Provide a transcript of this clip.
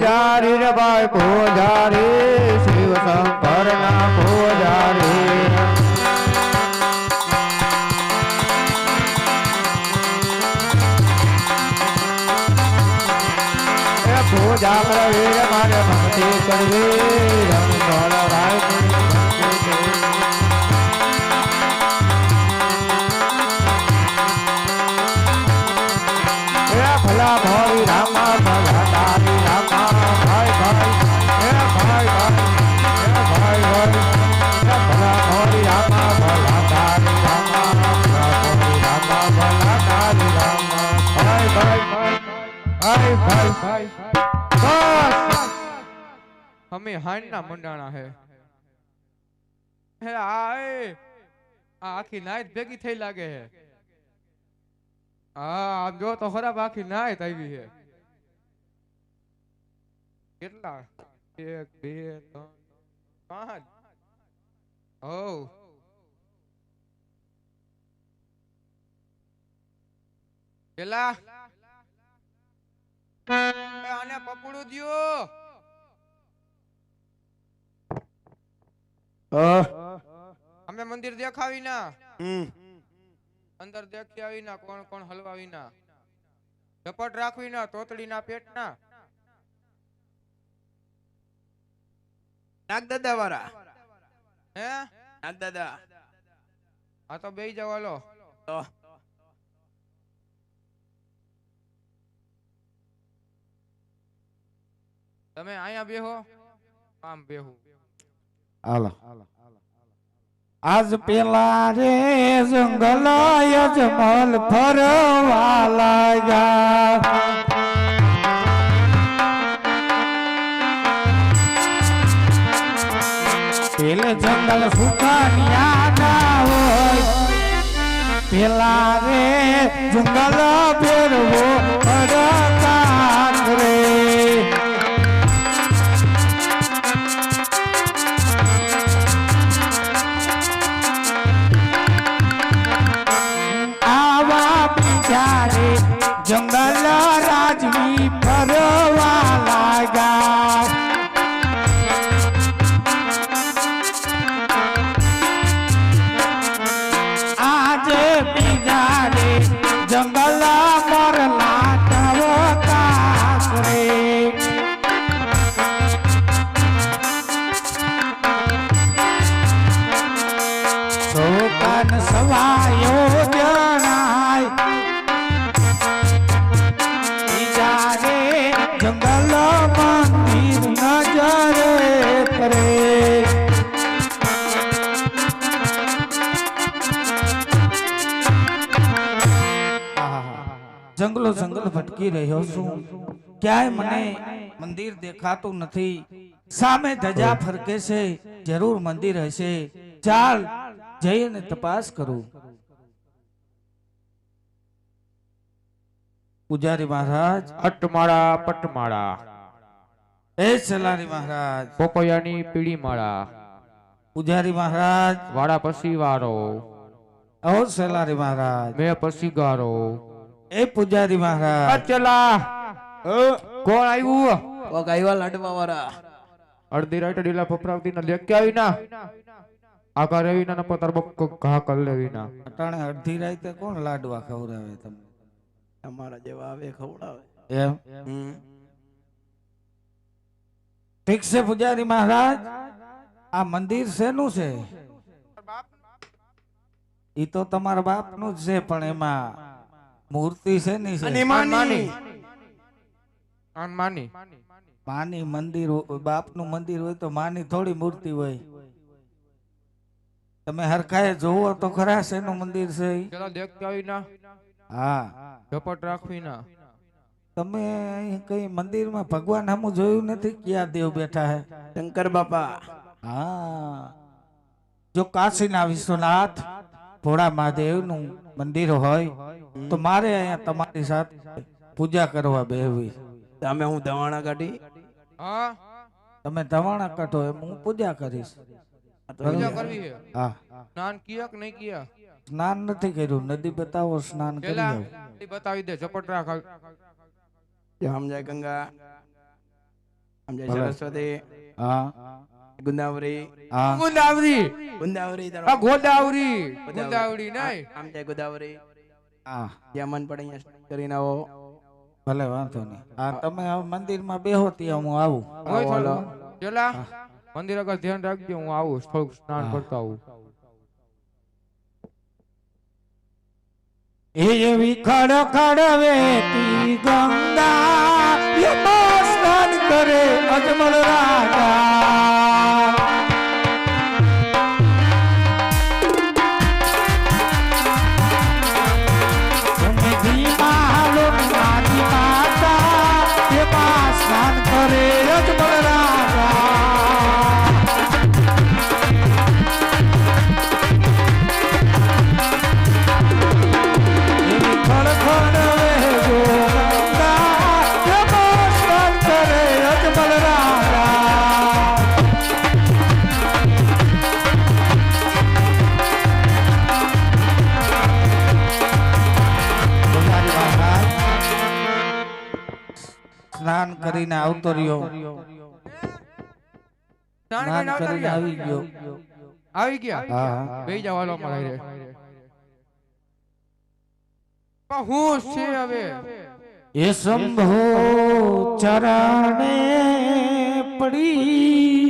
પૂજારી રે ભાઈ પૂજારી શિવ શંકર ના પૂજારી પૂજા કરવી રે મારે ભક્તિ કરવી રંગ ભાઈ ભલા ભાઈ રામા ભલા તારી રામા ભાઈ ભાઈ હે ભાઈ ભાઈ હે ભાઈ ભાઈ ભલા ભાઈ રામા ભલા તારી રામા ભલા ભાઈ રામા ભલા તારી રામા ભાઈ ભાઈ ભાઈ ભાઈ ભાઈ બસ અમે હાણ ના મંડાણા હે આખી નાઈટ ભેગી થઈ લાગે હે આમ જો તો ખરાબ આખી નાઈટ આવી છે કેટલા 1 2 3 5 ઓ પેલા આને પકડું દ્યો અમે મંદિર દેખાવી ના અંદર દેખી આવી ના કોણ કોણ હલવાવી ના ઝપટ રાખવી ના તોતડી ના પેટ ના નાગ દાદા વાળા હે નાગ દાદા આ તો બેહી જાવ હાલો તો તમે અહીંયા બેહો આમ બેહો હાલો આજ પેલા રે જંગલ યજમલ ફરવા લાગ્યા પેલે જંગલ સુખાનિયા ના હોય પેલા રે જંગલ ફેરવો ફરતા રે જંગલ રાજવી ફરવા લાગ્યા આજે બીજા રે જંગલ મરલા ટવકા રે શોકન સવાયો જણાય જંગલ મંદિર નજરે કરે જંગલો જંગલ ભટકી રહ્યો છું ક્યાંય મને મંદિર દેખાતું નથી સામે ધજા ફરકે છે જરૂર મંદિર હશે ચાલ જઈને તપાસ કરું પૂજારી મહારાજ અટમાળા પટમાળા એ સલારી મહારાજ પોપૈયાની પીળી માળા પૂજારી મહારાજ વાડા પછી વારો ઓ સલારી મહારાજ મેં પછી ગારો એ પૂજારી મહારાજ અચલા કોણ આવ્યું ઓ ગાયવા લાડવા વાળા અડધી રાઈટ ડીલા ફફરાવતી ના લેક કે આવી ના આકા રેવી ના પતર બક ઘા કર લેવી ના અટાણે અડધી રાતે કોણ લાડવા ખવડાવે તમને અમારા જેવા આવે ખવડાવે એમ ઠીક છે પૂજારી મહારાજ આ મંદિર શેનું છે ઈ તો તમારા બાપ નું જ છે પણ એમાં મૂર્તિ છે ની છે માની માની મંદિર બાપ નું મંદિર હોય તો માની થોડી મૂર્તિ હોય તમે હરખાએ જોવો તો ખરા શેનું મંદિર છે ચલો દેખ કે આવી ના હા ઝપટ રાખવી ના તમે અહીં કઈ મંદિરમાં ભગવાન હમું જોયું નથી ક્યાં દેવ બેઠા હે શંકર બાપા હા જો કાશીના વિશ્વનાથ ભોળા મહાદેવ નું મંદિર હોય તો મારે અહીંયા તમારી સાથે પૂજા કરવા બેહવી તમે હું દવાણા કાઢી હા તમે ધવાણા કાઢો એમ હું પૂજા કરીશ પૂજા કરવી છે હા સ્નાન કિયા કે નહીં કિયા સ્નાન નથી કર્યું નદી બતાવો સ્નાન કરી પેલા આવું બતાવી દે ઝપટ રાખ સમજાય ગંગા સમજે ભલે. સરસ્વતી હા ગુંદાવરી હા ગુંદાવરી ગુંદાવરી આ ગોદાવરી ગોદાવરી નહીં આમ જાય ગોદાવરી હા જ્યાં મન પડે અહીંયા કરીને આવો ભલે વાંધો નહીં. હા તમે હવે મંદિરમાં બેહો ત્યાં હું આવું. હોય આવો, હાલો. થોડું પેલા મંદિર આગળ ધ્યાન રાખજો હું આવું થોડુંક સ્નાન હા. કરતો આવું એવી ખડખડ વેતી ગંગા એમાં સ્નાન કરે અજમલ રાજા તમે ધીમા હાલો નાની માતા એમાં સ્નાન કરે અજમલ રાજા સ્નાન કરીને આવતો રહ્યો. સ્નાન સ્નાન કરીને કરીને આવતા રહ્યા? આવી ગયો. આવી ગયા હા બેહી જાવ હાલો અમારા હારે. પણ હું છે હવે એ શંભો ચરણે પડી